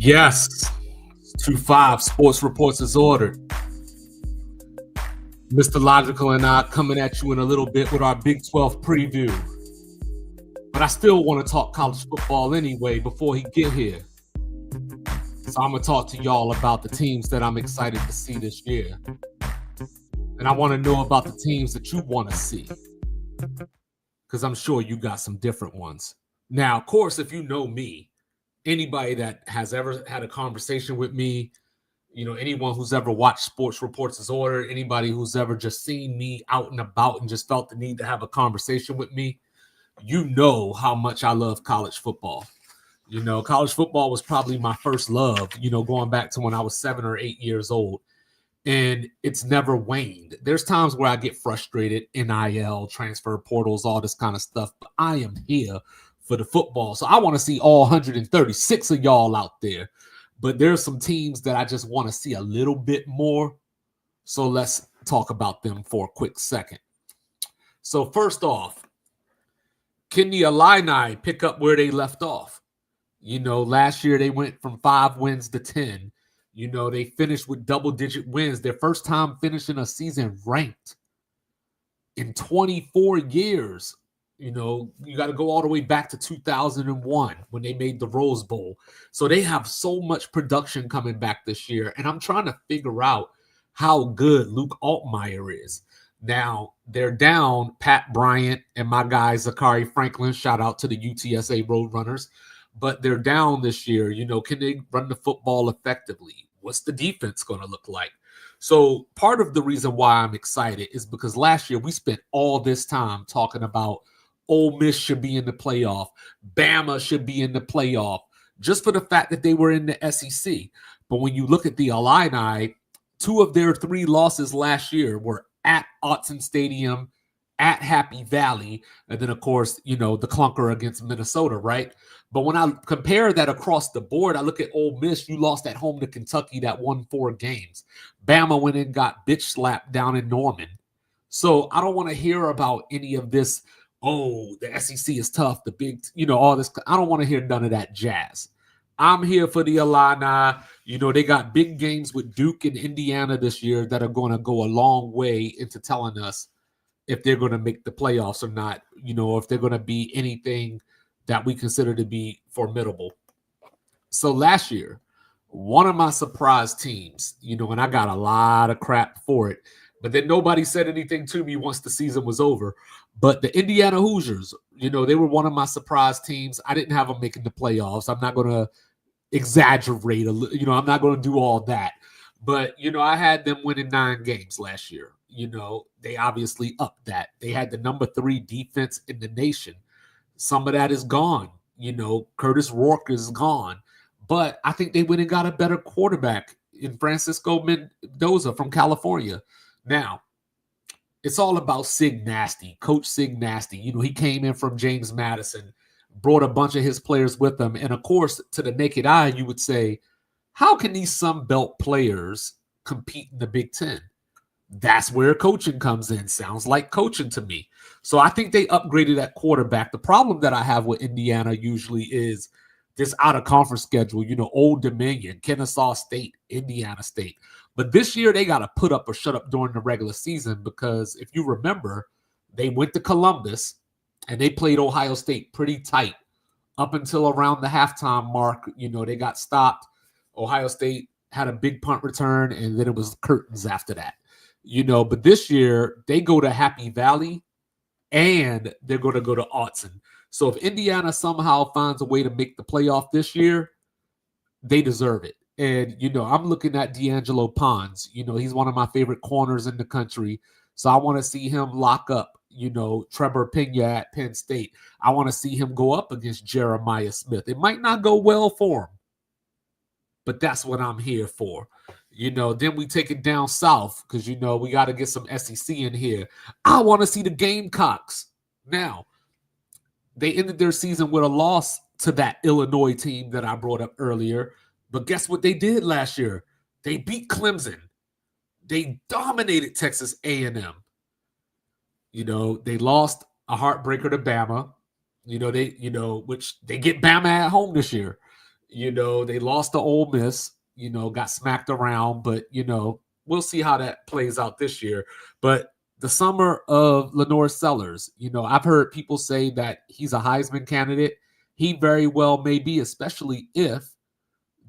Yes, 2-5 Sports Reports is ordered. Mr. Logical and I coming at you in a little bit with our Big 12 preview. But I still want to talk college football anyway before he get here. So I'm going to talk to y'all about the teams that I'm excited to see this year. And I want to know about the teams that you want to see. Because I'm sure you got some different ones. Now, of course, if you know me, anybody that has ever had a conversation with me, anyone who's ever watched Sports Reports is Ordered, anybody who's ever just seen me out and about and just felt the need to have a conversation with me, you know how much I love college football. College football was probably my first love, going back to when I was 7 or 8 years old. And it's never waned. There's times where I get frustrated, NIL, transfer portals, all this kind of stuff, but I am here for the football. So I want to see all 136 of y'all out there. But there's some teams that I just want to see a little bit more. So let's talk about them for a quick second. So first off, can the Illini pick up where they left off? Last year they went from 5 wins to 10. They finished with double-digit wins. Their first time finishing a season ranked in 24 years. You got to go all the way back to 2001 when they made the Rose Bowl. So they have so much production coming back this year. And I'm trying to figure out how good Luke Altmaier is. Now, they're down Pat Bryant and my guy Zachary Franklin. Shout out to the UTSA Roadrunners. But they're down this year. Can they run the football effectively? What's the defense going to look like? So part of the reason why I'm excited is because last year we spent all this time talking about Ole Miss should be in the playoff. Bama should be in the playoff just for the fact that they were in the SEC. But when you look at the Illini, 2 of their 3 losses last year were at Autzen Stadium, at Happy Valley, and then, of course, the clunker against Minnesota, right? But when I compare that across the board, I look at Ole Miss. You lost at home to Kentucky that won 4 games. Bama went and got bitch slapped down in Norman. So I don't want to hear about any of this, the SEC is tough, the big, all this. I don't want to hear none of that jazz. I'm here for the Illini. They got big games with Duke and Indiana this year that are going to go a long way into telling us if they're going to make the playoffs or not, if they're going to be anything that we consider to be formidable. So last year, one of my surprise teams, and I got a lot of crap for it, but then nobody said anything to me once the season was over. But the Indiana Hoosiers, they were one of my surprise teams. I didn't have them making the playoffs. I'm not going to exaggerate. I'm not going to do all that. But, I had them winning 9 games last year. They obviously upped that. They had the number 3 defense in the nation. Some of that is gone. Curtis Rourke is gone. But I think they went and got a better quarterback in Francisco Mendoza from California. Now, it's all about Sig Nasty, Coach Sig Nasty. He came in from James Madison, brought a bunch of his players with him. And, of course, to the naked eye, you would say, how can these Sun Belt players compete in the Big Ten? That's where coaching comes in. Sounds like coaching to me. So I think they upgraded at quarterback. The problem that I have with Indiana usually is this out-of-conference schedule, Old Dominion, Kennesaw State, Indiana State. But this year they got to put up or shut up during the regular season because if you remember, they went to Columbus and they played Ohio State pretty tight up until around the halftime mark. They got stopped. Ohio State had a big punt return, and then it was curtains after that. But this year they go to Happy Valley and they're going to go to Autzen. So if Indiana somehow finds a way to make the playoff this year, they deserve it. And, I'm looking at D'Angelo Pons. He's one of my favorite corners in the country. So I want to see him lock up, Trevor Pena at Penn State. I want to see him go up against Jeremiah Smith. It might not go well for him, but that's what I'm here for. Then we take it down south because, we got to get some SEC in here. I want to see the Gamecocks. Now, they ended their season with a loss to that Illinois team that I brought up earlier. But guess what they did last year? They beat Clemson. They dominated Texas A&M. They lost a heartbreaker to Bama. Which they get Bama at home this year. They lost to Ole Miss, got smacked around, but, we'll see how that plays out this year. But the summer of Lenore Sellers, I've heard people say that he's a Heisman candidate. He very well may be, especially if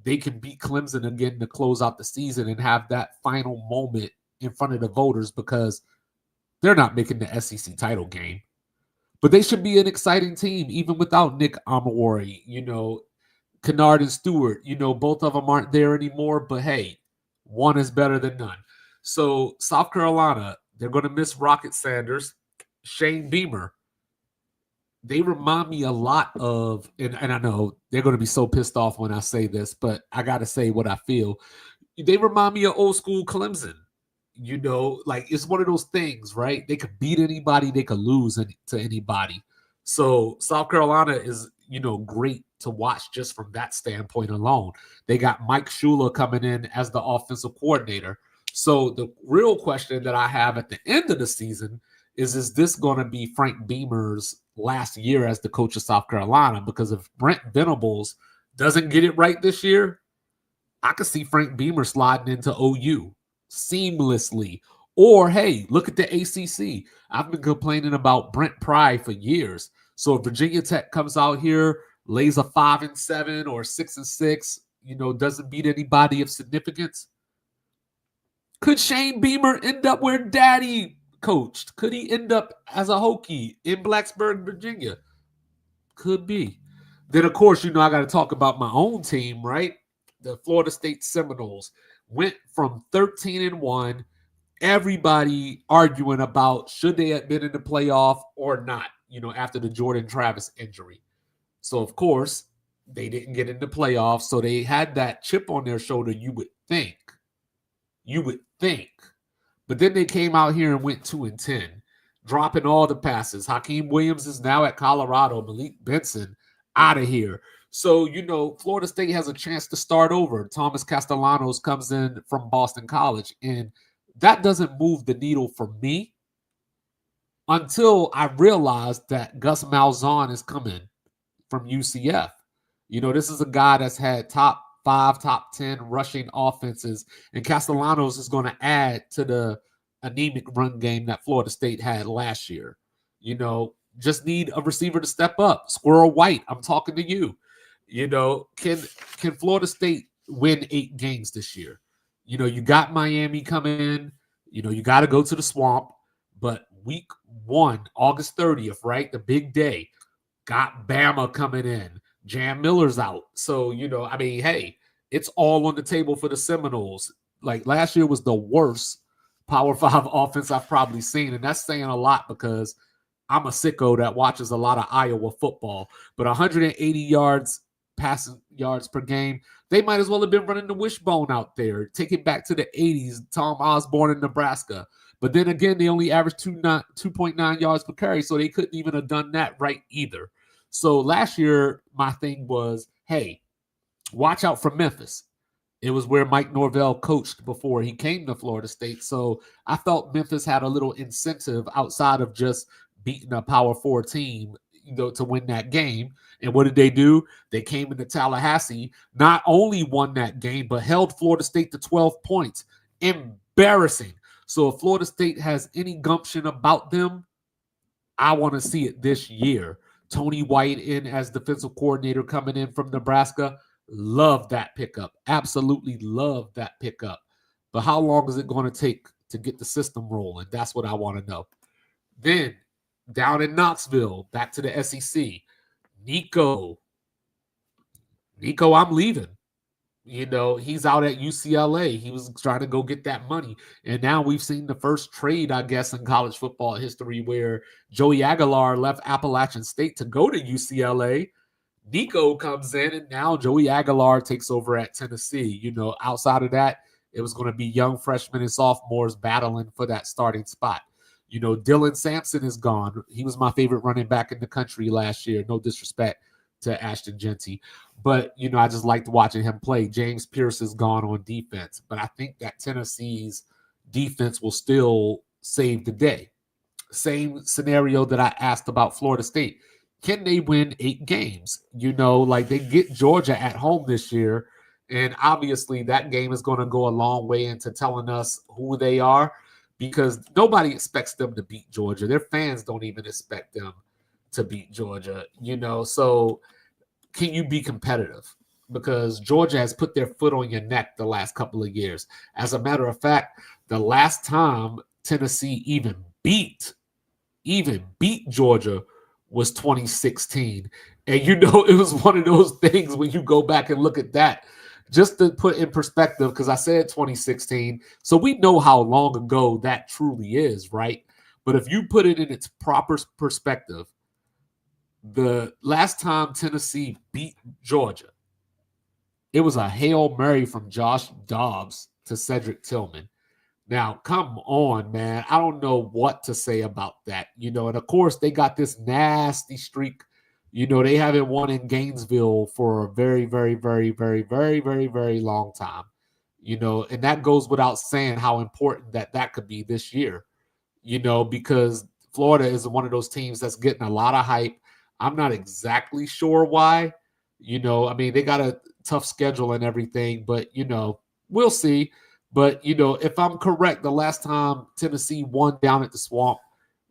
they can beat Clemson again to close out the season and have that final moment in front of the voters, because they're not making the SEC title game. But they should be an exciting team, even without Nick Amawari, Kennard and Stewart. Both of them aren't there anymore, but hey, one is better than none. So South Carolina, they're going to miss Rocket Sanders, Shane Beamer. They remind me a lot of, and I know they're going to be so pissed off when I say this, but I got to say what I feel. They remind me of old school Clemson. Like it's one of those things, right? They could beat anybody, they could lose to anybody. So South Carolina is, great to watch just from that standpoint alone. They got Mike Shula coming in as the offensive coordinator. So the real question that I have at the end of the season is this going to be Frank Beamer's last year as the coach of South Carolina? Because if Brent Venables doesn't get it right this year, I could see Frank Beamer sliding into OU seamlessly. Or, hey, look at the ACC. I've been complaining about Brent Pry for years. So if Virginia Tech comes out here, lays a 5-7 or 6-6, doesn't beat anybody of significance, could Shane Beamer end up where Daddy coached? Could he end up as a Hokie in Blacksburg, Virginia? Could be. Then, of course, I got to talk about my own team, right? The Florida State Seminoles went from 13-1, everybody arguing about should they have been in the playoff or not, after the Jordan Travis injury. So, of course, they didn't get in the playoffs, so they had that chip on their shoulder, you would think. But then they came out here and went 2-10, dropping all the passes. Hakeem Williams is now at Colorado. Malik Benson out of here. So, Florida State has a chance to start over. Thomas Castellanos comes in from Boston College, and that doesn't move the needle for me until I realized that Gus Malzahn is coming from UCF. This is a guy that's had top 5, top 10 rushing offenses, and Castellanos is going to add to the anemic run game that Florida State had last year. Just need a receiver to step up. Squirrel White, I'm talking to you. Can Florida State win 8 games this year? You got Miami coming in. You got to go to the Swamp. But week 1, August 30th, right? The big day. Got Bama coming in. Jam Miller's out. So, hey, it's all on the table for the Seminoles. Like last year was the worst Power 5 offense I've probably seen. And that's saying a lot because I'm a sicko that watches a lot of Iowa football. But 180 passing yards per game, they might as well have been running the wishbone out there. Take it back to the 80s, Tom Osborne in Nebraska. But then again, they only averaged 2.9 yards per carry, so they couldn't even have done that right either. So last year, my thing was, hey, watch out for Memphis. It was where Mike Norvell coached before he came to Florida State. So I felt Memphis had a little incentive outside of just beating a Power 4 team, to win that game. And what did they do? They came into Tallahassee, not only won that game, but held Florida State to 12 points. Embarrassing. So if Florida State has any gumption about them, I want to see it this year. Tony White in as defensive coordinator coming in from Nebraska. Love that pickup. Absolutely love that pickup. But how long is it going to take to get the system rolling? That's what I want to know. Then down in Knoxville, back to the SEC. Nico, I'm leaving. He's out at UCLA. He was trying to go get that money. And now we've seen the first trade, I guess, in college football history where Joey Aguilar left Appalachian State to go to UCLA. Nico comes in, and now Joey Aguilar takes over at Tennessee. Outside of that, it was going to be young freshmen and sophomores battling for that starting spot. Dylan Sampson is gone. He was my favorite running back in the country last year. No disrespect to Ashton Genty. But, I just liked watching him play. James Pierce is gone on defense. But I think that Tennessee's defense will still save the day. Same scenario that I asked about Florida State. can they win 8 games? Like they get Georgia at home this year. And obviously, that game is going to go a long way into telling us who they are because nobody expects them to beat Georgia. Their fans don't even expect them to beat Georgia. So can you be competitive? Because Georgia has put their foot on your neck the last couple of years. As a matter of fact, the last time Tennessee even beat Georgia was 2016. And it was one of those things when you go back and look at that, just to put in perspective, because I said 2016. So we know how long ago that truly is, right? But if you put it in its proper perspective, the last time Tennessee beat Georgia, it was a Hail Mary from Josh Dobbs to Cedric Tillman. Now, come on, man. I don't know what to say about that. And of course, they got this nasty streak. They haven't won in Gainesville for a very, very, very, very, very, very, very long time. And that goes without saying how important that could be this year, because Florida is one of those teams that's getting a lot of hype. I'm not exactly sure why. They got a tough schedule and everything, but, we'll see. But, if I'm correct, the last time Tennessee won down at the Swamp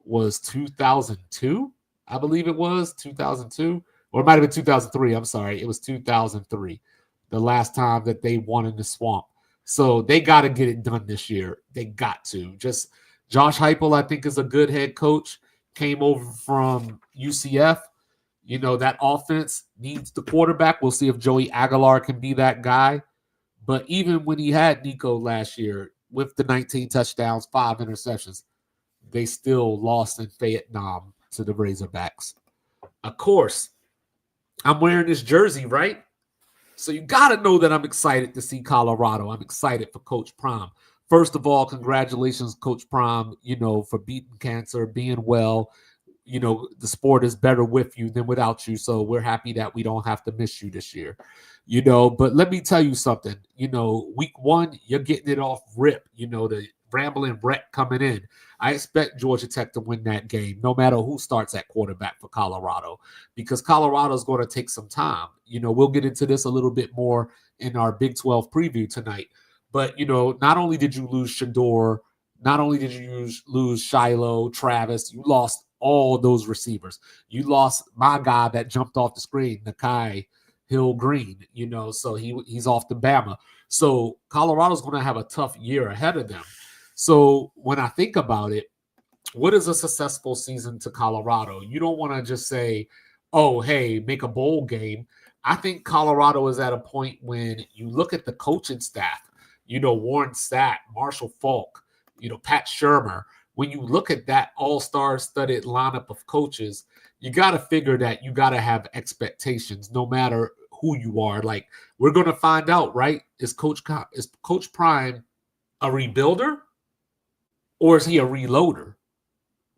was 2002. I believe it was 2002, or it might have been 2003. I'm sorry. It was 2003, the last time that they won in the Swamp. So they got to get it done this year. They got to. Just Josh Heupel, I think, is a good head coach. Came over from UCF. That offense needs the quarterback. We'll see if Joey Aguilar can be that guy. But even when he had Nico last year with the 19 touchdowns, 5 interceptions, they still lost in Vietnam to the Razorbacks. Of course, I'm wearing this jersey, right? So you got to know that I'm excited to see Colorado. I'm excited for Coach Prime. First of all, congratulations, Coach Prime, for beating cancer, being well. The sport is better with you than without you. So we're happy that we don't have to miss you this year. But let me tell you something. Week 1, you're getting it off rip. The Rambling Brett coming in. I expect Georgia Tech to win that game, no matter who starts at quarterback for Colorado, because Colorado is going to take some time. We'll get into this a little bit more in our Big 12 preview tonight. But, not only did you lose Shador, not only did you lose Shiloh, Travis, you lost all those receivers. You lost my guy that jumped off the screen, Nakai Hill Green, so he's off to Bama. So Colorado's going to have a tough year ahead of them. So when I think about it, what is a successful season to Colorado? You don't want to just say, oh, hey, make a bowl game. I think Colorado is at a point when you look at the coaching staff, Warren Sapp, Marshall Falk, Pat Shermer. When you look at that all-star studded lineup of coaches, you got to figure that you got to have expectations no matter who you are. Like, we're going to find out, right? Is Coach Prime a rebuilder or is he a reloader?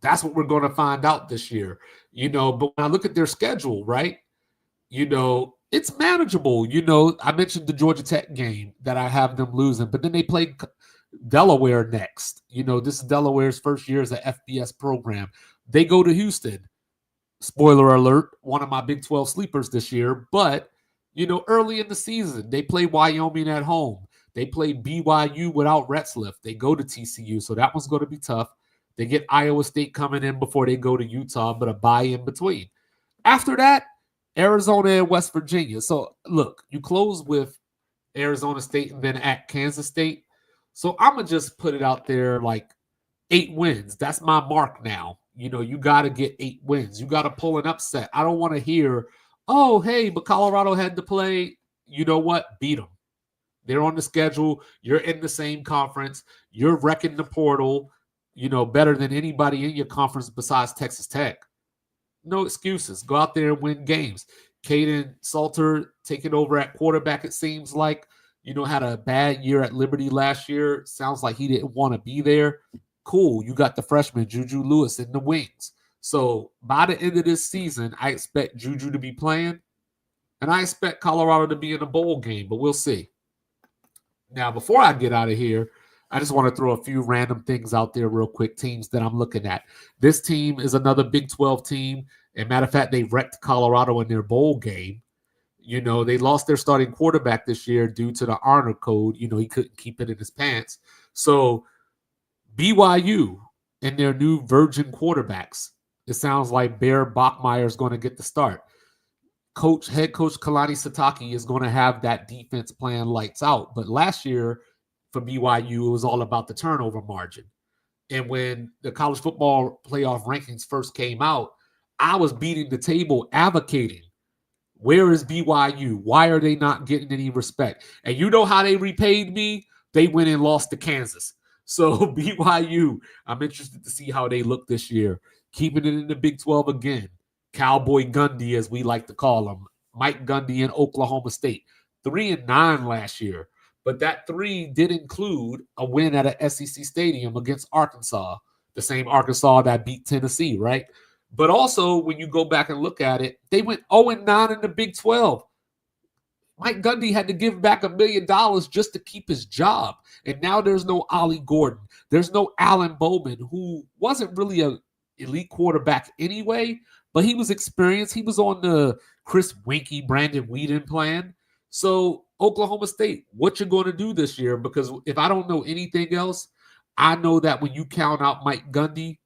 That's what we're going to find out this year. But when I look at their schedule, right, it's manageable. I mentioned the Georgia Tech game that I have them losing, but then they play Delaware next. This is Delaware's first year as an FBS program. They go to Houston. Spoiler alert, one of my Big 12 sleepers this year. But, early in the season, they play Wyoming at home. They play BYU without Retzlaff. They go to TCU, so that one's going to be tough. They get Iowa State coming in before they go to Utah, but a bye in between. After that, Arizona and West Virginia. So, look, you close with Arizona State and then at Kansas State. So I'm going to just put it out there like 8 wins. That's my mark now. You got to get 8 wins. You got to pull an upset. I don't want to hear, oh, hey, but Colorado had to play. You know what? Beat them. They're on the schedule. You're in the same conference. You're wrecking the portal, better than anybody in your conference besides Texas Tech. No excuses. Go out there and win games. Caden Salter taking over at quarterback, it seems like. Had a bad year at Liberty last year. Sounds like he didn't want to be there. Cool. You got the freshman, Juju Lewis, in the wings. So by the end of this season, I expect Juju to be playing, and I expect Colorado to be in a bowl game, but we'll see. Now, before I get out of here, I just want to throw a few random things out there real quick, teams that I'm looking at. This team is another Big 12 team. And matter of fact, they wrecked Colorado in their bowl game. They lost their starting quarterback this year due to the honor code. He couldn't keep it in his pants. So BYU and their new virgin quarterbacks, it sounds like Bear Bachmeier is going to get the start. Head coach Kalani Sitake is going to have that defense plan lights out. But last year for BYU, it was all about the turnover margin. And when the college football playoff rankings first came out, I was beating the table advocating, where is BYU? Why are they not getting any respect? And you know how they repaid me? They went and lost to Kansas. So BYU, I'm interested to see how they look this year. Keeping it in the Big 12 again. Cowboy Gundy, as we like to call him. Mike Gundy in Oklahoma State. 3-9 last year. But that 3 did include a win at a SEC stadium against Arkansas. The same Arkansas that beat Tennessee, right? But also, when you go back and look at it, they went 0-9 in the Big 12. Mike Gundy had to give back $1 million just to keep his job. And now there's no Ollie Gordon. There's no Alan Bowman, who wasn't really an elite quarterback anyway, but he was experienced. He was on the Chris Winkie, Brandon Whedon plan. So Oklahoma State, what you're going to do this year? Because if I don't know anything else, I know that when you count out Mike Gundy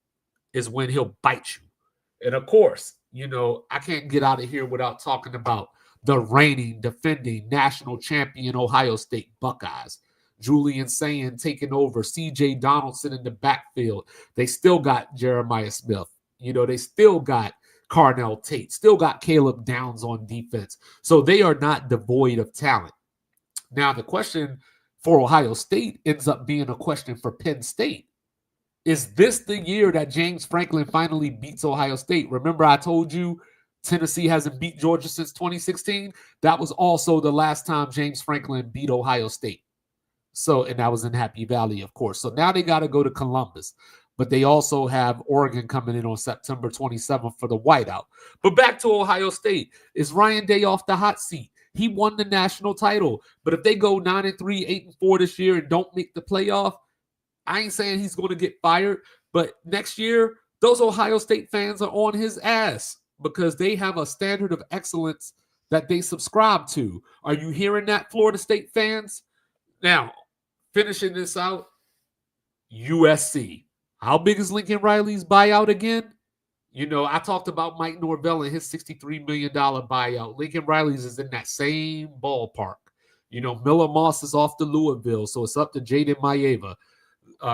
is when he'll bite you. And of course, I can't get out of here without talking about the reigning, defending national champion Ohio State Buckeyes. Julian Sayin taking over, C.J. Donaldson in the backfield. They still got Jeremiah Smith. They still got Carnell Tate, still got Caleb Downs on defense. So they are not devoid of talent. Now, the question for Ohio State ends up being a question for Penn State. Is this the year that James Franklin finally beats Ohio State? Remember, I told you Tennessee hasn't beat Georgia since 2016. That was also the last time James Franklin beat Ohio State. And that was in Happy Valley, of course. So now they got to go to Columbus. But they also have Oregon coming in on September 27th for the whiteout. But back to Ohio State. Is Ryan Day off the hot seat? He won the national title. But if they go 9-3, 8-4 this year and don't make the playoff, I ain't saying he's going to get fired, but next year, those Ohio State fans are on his ass because they have a standard of excellence that they subscribe to. Are you hearing that, Florida State fans? Now, finishing this out, USC. How big is Lincoln Riley's buyout again? I talked about Mike Norvell and his $63 million buyout. Lincoln Riley's is in that same ballpark. Miller Moss is off to Louisville, so it's up to Jaden Maeva.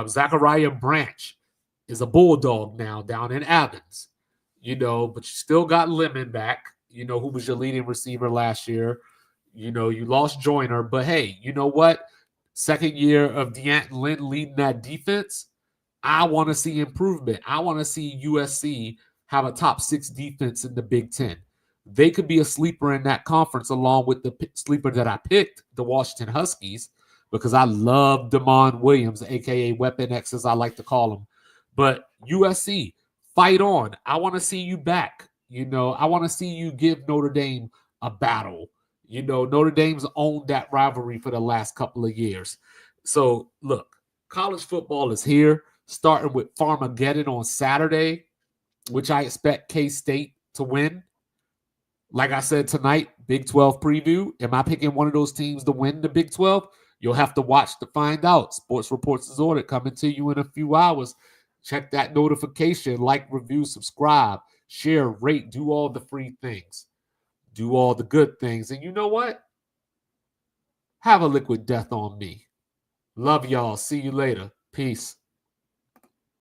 Zachariah Branch is a Bulldog now down in Athens, but you still got Lemon back, who was your leading receiver last year. You lost Joyner, but hey, you know what? Second year of Deanton Lynn leading that defense, I want to see improvement. I want to see USC have a top 6 defense in the Big Ten. They could be a sleeper in that conference along with the sleeper that I picked, the Washington Huskies, because I love Damon Williams, a.k.a. Weapon X, as I like to call him. But USC, fight on. I want to see you back. I want to see you give Notre Dame a battle. Notre Dame's owned that rivalry for the last couple of years. So, look, college football is here, starting with Farmageddon on Saturday, which I expect K-State to win. Like I said tonight, Big 12 preview. Am I picking one of those teams to win the Big 12? You'll have to watch to find out. Sports Reports is ordered coming to you in a few hours. Check that notification, like, review, subscribe, share, rate, do all the free things. Do all the good things. And you know what? Have a liquid death on me. Love y'all. See you later. Peace.